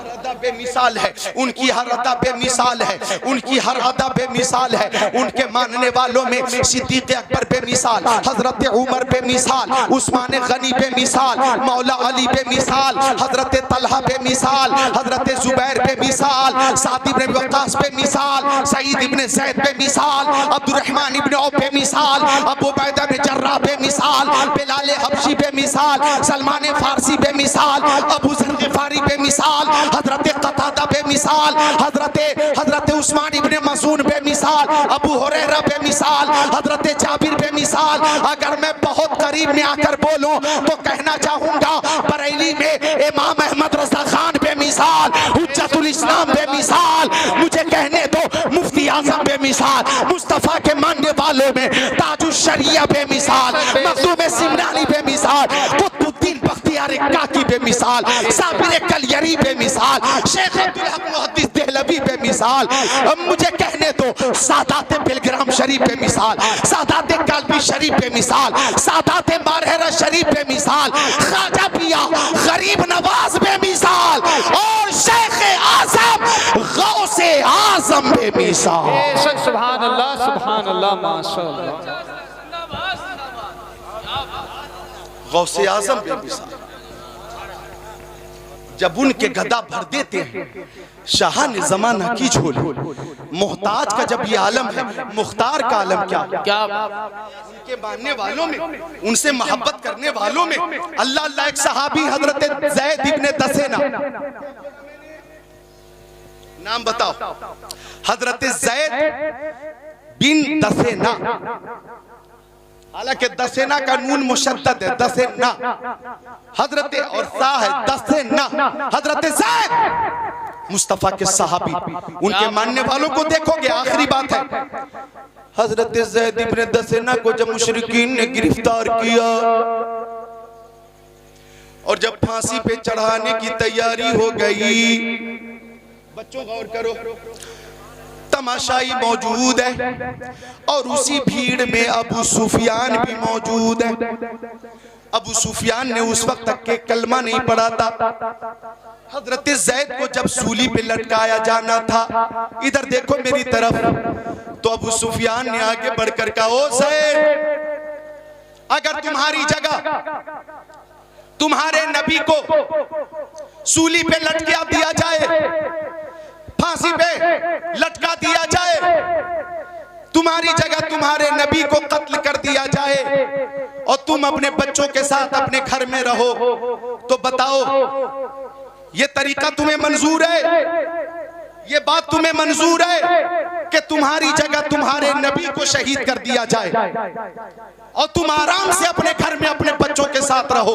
बेमिसाल है उनकी हर अदा, बेमिसाल है उनकी हर अदा, बेमिसाल है। उनके मानने वालों में सिद्दीक़ अकबर बेमिसाल, हजरत उमर बेमिसाल, उस्मान गनी बेमिसाल, मौला अली बेमिसाल, हजरत तलहा बेमिसाल, हजरत जुबैर बेमिसाल, साद इब्न वक्कास बेमिसाल, सईद इब्न ज़ैद बेमिसाल, अब्दुर्रहमान इब्न औफ बेमिसाल, अबू उबैदा इब्न जर्राह बेमिसाल, बिलाल हबशी बेमिसाल, सलमान फारसी बेमिसाल, अबू ज़र ग़िफ़ारी बेमिसाल, हजरत कतादा बेमिसाल, हजरत उस्मान इब्न मसून बेमिसाल, अबू हुरैरा बेमिसाल, हजरत जाबिर बेमिसाल। अगर मैं बहुत करीब में आकर बोलूं तो कहना चाहूंगा बरेली में इमाम अहमद रज़ा खान बेमिसाल, हुज्जतुल इस्लाम बेमिसाल, मुझे कहने दो मुफ्ती आज़म बेमिसाल, मुस्तफ़ा के मानने वालों में ताजुश शरिया बेमिसाल, मखदूम सिमनानी बेमिसाल, कुतुबुद्दीन बख्तियार काकी बेमिसाल, साबिर कलियरी बेमिसाल, शेख अब्दुल हक मुहद्दिस देहलवी बेमिसाल। मुझे कहने दो सादात बिलग्राम शरीफ बेमिसाल, सादात कालबी शरीफ बेमिसाल, सादात मारहरा शरीफ बेमिसाल, ख्वाजा पिया गरीब नवाज बेमिसाल, और शेख आज़म गौसे आज़म बेमिसाल। सुभान अल्लाह, माशाअल्लाह। गौसे आज़म बेमिसाल। जब उनके गदा भर देते हैं शाह ने जमाना की झोली, मोहताज का जब ये आलम है, मुख्तार का आलम क्या? उनके मानने वालों में, उनसे मोहब्बत करने वालों में अल्लाह अल्लाह। एक सहाबी हजरत ज़ैद इब्न दसेना, नाम बताओ, हजरत ज़ैद बिन दसेना, हालांकि दसेना का नून मुशद्दद है, दसेना, हजरत और सा है दसेना, हजरत ज़ैद मुस्तफा के सहाबी। उनके मानने वालों को देखोगे, आखिरी बात है, हजरत ज़ैद इब्न दसेना को जब मुशरिकीन ने गिरफ्तार किया और जब फांसी पे चढ़ाने की तैयारी हो गई, बच्चों गौर करो, तमाशाई मौजूद है और उसी भीड़ में अबू सुफियान भी मौजूद है। अबू सुफियान ने उस वक्त तक के कलमा नहीं पढ़ा था। हजरत ज़ैद को जब सूली पे लटकाया जाना था, इधर देखो मेरी तरफ, तो अबू सुफियान ने आगे बढ़कर कहा, ओ ज़ैद, अगर तुम्हारी जगह तुम्हारे नबी को सूली पे लटका दिया जाए, फांसी पे लटका दिया जाए, तुम्हारी जगह तुम्हारे नबी को कत्ल कर दिया जाए और तुम अपने बच्चों के साथ अपने घर में रहो, तो बताओ ये तरीका तुम्हें मंजूर है? ये बात तुम्हें मंजूर है कि तुम्हारी जगह तुम्हारे नबी को शहीद कर दिया जाए और तुम आराम से अपने घर में अपने बच्चों के साथ रहो?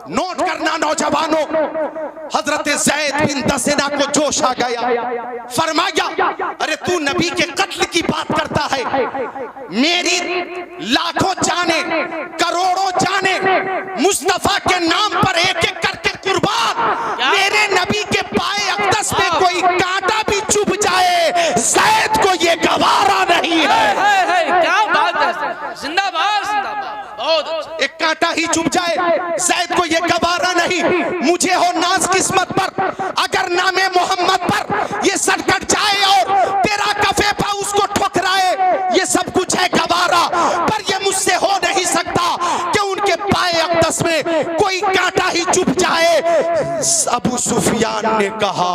नोट करना नौजवानों, हजरत ज़ैद बिन दसेना को जोश आ गया, फरमाया, अरे तू नबी के कत्ल की बात करता है, मेरी लाखों जाने करोड़ों जाने मुस्तफा के नाम पर एक एक करके कुर्बान, मेरे नबी के पाए अक़दस में कोई कांटा भी चुभ जाए, ज़ैद को ये गवारा नहीं है। क्या बात है, जिंदाबाद जिंदाबाद, बहुत अच्छा। एक कांटा ही चुभ जाए, ज़ैद को ये गवारा नहीं। मुझे हो नाज किस्मत पर, अगर नामे मोहम्मद पर ये सर कट जाए और तेरा कफे पा उसको ठुकराए, ये सब कुछ है गवारा, पर ये मुझसे हो नहीं सकता कि उनके पाए अक़दस में कोई कांटा ही चुभ जाए। अबू सुफियान ने कहा,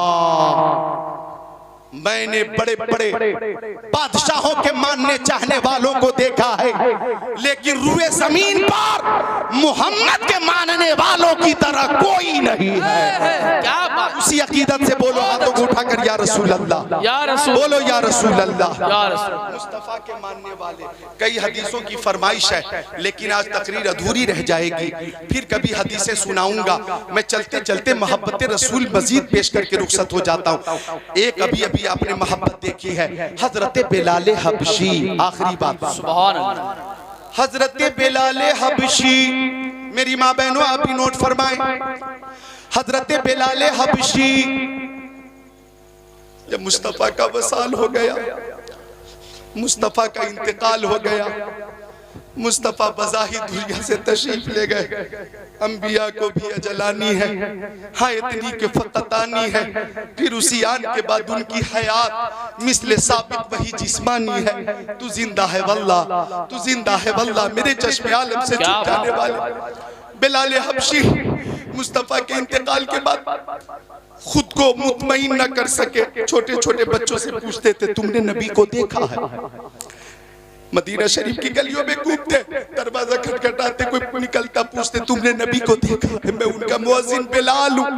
मैंने बड़े बड़े बादशाहों के मानने चाहने वालों को देखा है, लेकिन रुए जमीन पर मोहम्मद के मानने वालों की तरह कोई नहीं है। क्या बात, उसी अकीदत से बोलो, हाथों को उठाकर या रसूल अल्लाह, या रसूल, बोलो या रसूल अल्लाह। या रसूल। मुस्तफा के मानने वाले, कई हदीसों की फरमाइश है, लेकिन आज तकरीर अधूरी रह जाएगी, फिर कभी हदीसें सुनाऊंगा। मैं चलते चलते मोहब्बत रसूल मजीद पेश करके रुखसत हो जाता हूँ। एक अभी अभी आपने मोहब्बत देखी है, हजरत बिलाल हबशी, आखिरी बात, सुभान अल्लाह। हजरत बिलाल हबशी, मेरी माँ बहनों आप भी नोट फरमाएं, हजरत बिलाल हबशी, जब मुस्तफा का वसाल हो गया, मुस्तफा का इंतकाल हो गया, मुस्तफा बज़ाहिर दुनिया से तशरीफ ले गए। अंबिया को भी अजलानी है, हाँ इतनी के फकत आनी है, फिर उसी आन के बाद उनकी हयात मिसले साबित वही जिस्मानी है। तू जिंदा है वल्लाह, तू जिंदा है वल्लाह, मेरे चश्मे आलम से छूट जाने वाले बिलाल हबशी मुस्तफा के इंतकाल के बाद खुद को मुतमईन न कर सके, छोटे छोटे बच्चों से पूछते थे, तुमने नबी को देखा है? मदीना शरीफ की गलियों में कूदते, दरवाजा खटखटाते, कोई निकलता, पूछते तुमने नबी को देखा है? मैं उनका मुअज्जिन बिलाल हूं।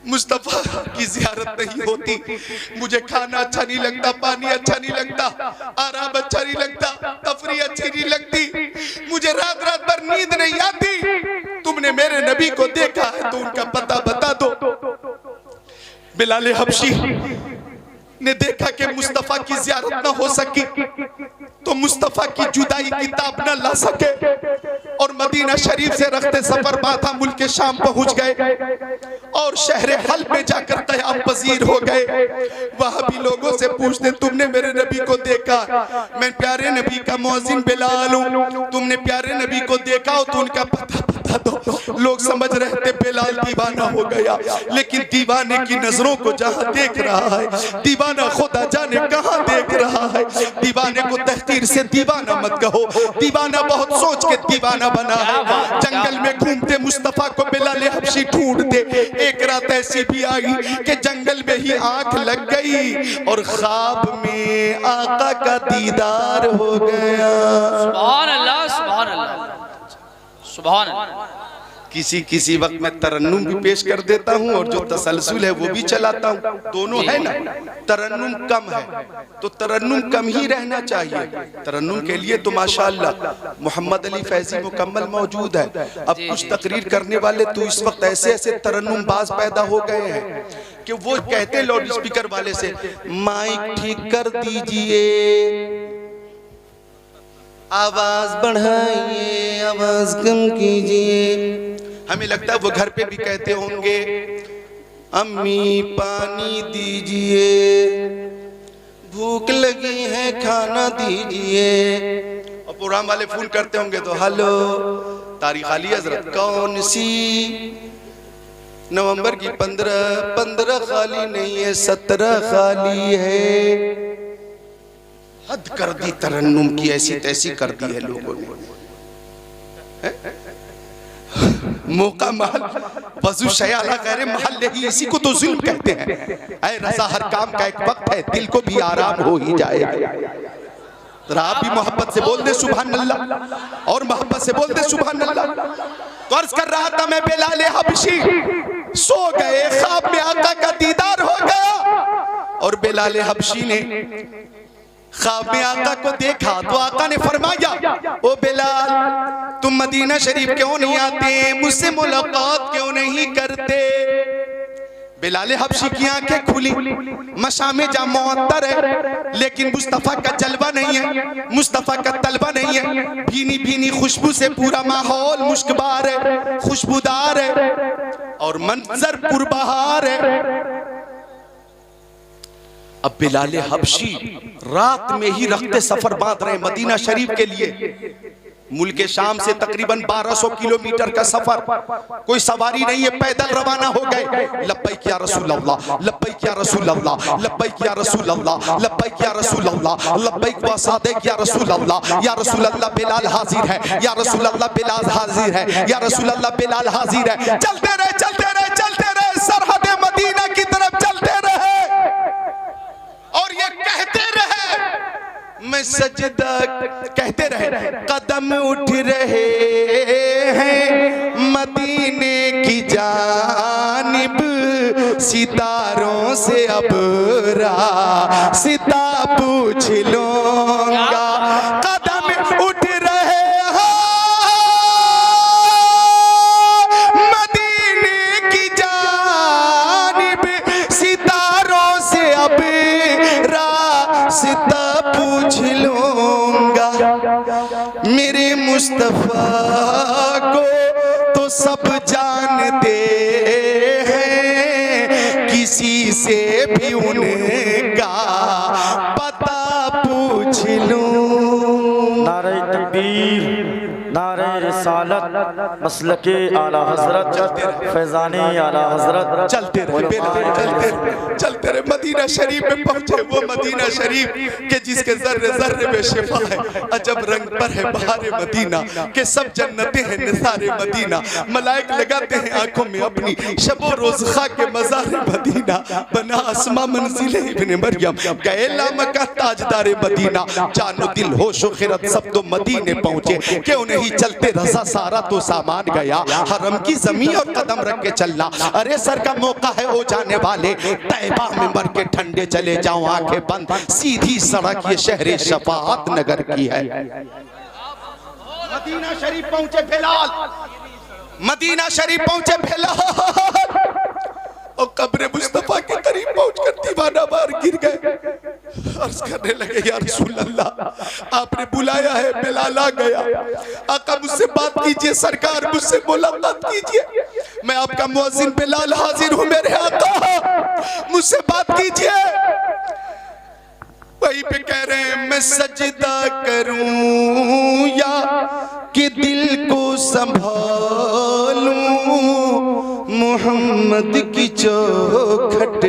मुस्तफा की जियारत नहीं होती, मुझे खाना अच्छा नहीं लगता, पानी अच्छा नहीं लगता, आराम अच्छा नहीं लगता, तफरीह अच्छी नहीं लगती, मुझे रात रात भर नींद नहीं आती। तुमने मेरे नबी को देखा है तो उनका पता बता दो। बिलाल हबशी ने देखा कि मुस्तफा की जियारत न हो सकी तो मुस्तफा की जुदाई की ताब न ला सके, और मदीना शरीफ से रखते सफर माथा मुल्क शाम पहुंच गए और शहर हल में जाकर क़याम पजीर हो गए। वहां भी लोगों से पूछते, तुमने मेरे नबी को देखा? मैं प्यारे नबी का मुअज्जिन बिलाल हूं, तुमने प्यारे नबी को देखा हो तो उनका पता बता दो। लोग समझ रहे थे बिलाल दीवाना हो गया, लेकिन दीवाने की नजरों को जहां देख रहा है, दीवाना खुदा जाने कहां देख रहा है। दीवाने को तहकीर से दीवाना मत कहो, दीवाना बहुत सोच के दीवाना बना है। जंगल में घूमते मुस्तफा को बिलाल हबशी ढूंढते, एक रात ऐसी भी आई कि जंगल में ही आंख लग गई और ख्वाब में आका का दीदार हो गया। सुभान अल्लाह, सुभान अल्लाह, सुभान अल्लाह। किसी किसी वक्त मैं तरन्नुम भी पेश कर देता हूँ और जो तसलसल है वो भी चलाता हूँ, दोनों है ना। तरन्नुम कम है तो तरन्नुम कम ही रहना चाहिए। तरन्नुम के लिए तो माशाअल्लाह मोहम्मद अली फैजी मुकम्मल मौजूद है। अब कुछ तकरीर करने वाले तो इस वक्त ऐसे ऐसे तरन्नुम बाज पैदा हो गए हैं कि वो कहते लाउड स्पीकर वाले से, माइक ठीक कर दीजिए, आवाज बढ़ाइए, आवाज कम कीजिए। हमें लगता है वो घर पे भी कहते होंगे, अम्मी पानी दीजिए, भूख लगी है खाना दीजिए। और प्रोग्राम वाले फोन करते होंगे तो हेलो तारीख खाली हजरत, कौन सी? नवंबर की 15 खाली नहीं है, 17 खाली है। हद कर दी तरन्नुम की, ऐसी तैसी कर दी है लोगों ने। मौका महल वजू शयाला गैर महल ही, इसी को तो जुल्म कहते हैं। ऐ रज़ा हर काम का एक वक्त है, दिल को भी आराम हो ही जाएगा। आप भी मोहब्बत से बोल दे सुभान अल्लाह, और मोहब्बत से बोल दे सुभान अल्लाह। तो अर्ज कर रहा था मैं, बिलाल हबशी सो गए, ख्वाब में आका का दीदार हो गया और बिलाल हबशी ने ख्वाब में आका को देखा तो आका ने फरमाया, ओ बिलाल तुम मदीना शरीफ क्यों नहीं आते, मुझसे मुलाकात क्यों नहीं करते? बिलाल हबशी की आंखें खुली, मशामे जा मुअत्तर है लेकिन मुस्तफा का जलवा नहीं है, मुस्तफा का तलबा नहीं है। भीनी भीनी खुशबू से पूरा माहौल मुश्कबार है, खुशबूदार है और मंजर पुरबहार है। अब बिलाल हबशी रात में ही रखते सफर बांध रहे मदीना शरीफ के लिए। मुल्क शाम से तकरीबन 1200 किलोमीटर का सफर, कोई सवारी नहीं है, पैदल रवाना हो गए। लब्बैक या रसूल अल्लाह, लब्बैक या रसूल अल्लाह, लब्बैक या रसूल अल्लाह, लब्बैक या रसूल अल्लाह, लब्बैक व सादिक या रसूल अल्लाह, या रसूल अल्लाह बिलाल हाजिर है, या रसूल अल्लाह बिलाल हाजिर है, या रसूल अल्लाह बिलाल हाजिर है। चलते रहे मैं सजदा कहते रहे, कदम उठ रहे हैं मदीने की जानिब, सितारों से अब रास्ता पूछ लूंगा। कदम उठ रहे हैं मदीने की जानिब, सितारों से अब रास्ता पूछ लूंगा। मेरे मुस्तफा को तो सब जानते हैं, किसी से भी उनका पता पूछ लूं। नारे तकबीर, नारे रिसालत, मसलके आला हजरत, फैजानी आला हजरत। चलते रहे, चलते रहे। मदीना शरीफ में पहुंचे, वो मदीना शरीफ के जिसके जर्रे जर्रे में शिफा है, अजब रंग पर है बहारे मदीना के, सब जन्नतें हैं निसारे मदीना। मलाइक लगाते हैं आंखों में अपनी, शबो रोज खा के मज़ारे मदीना, बना आसमां मंजिले इब्ने मरियम, गए लामका ताजदारे मदीना। जानो दिल होश व खिरत सब तो मदीने पहुंचे, क्यों नहीं चलते रजा सारा तो सामान गया। हरम की जमीन और कदम रख के चलना, अरे सर का मौका है ओ जाने वाले, तैबा में मर के ठंडे चले जाओ आंखें बंद, सीधी सड़क ये शहर शफाअत नगर की है। मदीना शरीफ पहुंचे बिलाल, मदीना शरीफ पहुंचे बिलाल, और कब्र मुस्तफा के करीब पहुंचकर दीवाना बार गिर गए। अर्ज करने लगे, या रसूल अल्लाह आपने बुलाया है, बिलाल आ गया। आका मुझसे बात कीजिए, सरकार मुझसे मुलाकात कीजिए, मैं आपका मुअज्जिन बिलाल हाजिर हूं मेरे आका, मुझसे बात कीजिए। वहीं पे कह रहे हैं, मैं सजदा करूं या कि दिल को संभालूं, मोहम्मद की चौखट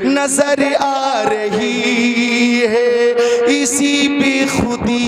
नजर आ रही है, इसी बेखुदी